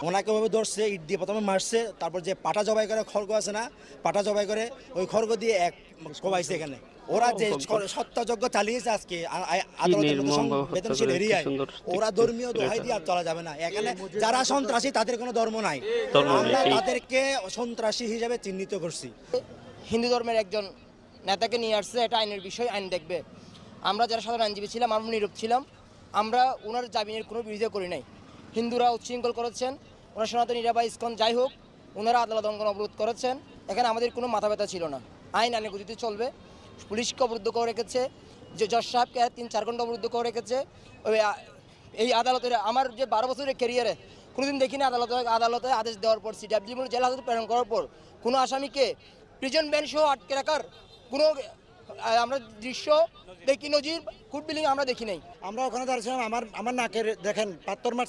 ওনাকে ওভাবে ধরছে, ইট দিয়ে প্রথমে মারছে, তারপর যে পাটা জবাই করে খড়গ আছে না, পাটা জবাই করে ওই খড়গ দিয়ে এক কোবাইছে এখানে। ওরা যে সত্যযজ্ঞ চালিয়েছে আজকে আদালতের মধ্যে সংবেদনশীল এরিয়ায়, ওরা ধর্মীয় দোহাই দিয়ে আর চলা যাবে না। এখানে যারা সন্ত্রাসী তাদের কোনো ধর্ম নাই, আমরা তাদেরকে সন্ত্রাসী হিসেবে চিহ্নিত করছি। হিন্দু ধর্মের একজন নেতাকে নিয়ে আসছে, এটা আইনের বিষয়, আইন দেখবে। আমরা যারা সাধারণ আইনজীবী ছিলাম, আমরা নীরব ছিলাম, আমরা ওনার জামিনের কোনো বিরোধিতা করি নাই। হিন্দুরা উচ্ছৃঙ্খল করেছেন, ওনার সনাতনীরা বা ইসকন যাই হোক, ওনারা আদালত অঙ্গন অবরোধ করেছেন, এখানে আমাদের কোনো মাথা ব্যথা ছিল না। আইন আইনের গতিতে চলবে। পুলিশকে অবরুদ্ধ করে রেখেছে, যে জজ সাহেবকে 3-4 ঘন্টা অবরুদ্ধ করে রেখেছে। এই আদালতের আমার যে 12 বছরের ক্যারিয়ারে কোনোদিন দেখিনি আদালতে আদেশ দেওয়ার পর সিডাব্লিউ জেল হাজতে প্রেরণ করার পর কোনো আসামিকে প্রিজন ব্যান সহ আটকে রাখার কোনো আমরা দৃশ্য দেখি, নজির, ফুট বিল্ডিং আমরা দেখি নাই। আমরা ওখানে দাঁড়িয়েছিলাম, আমার নাকের দেখেন পাত্তর মারছে।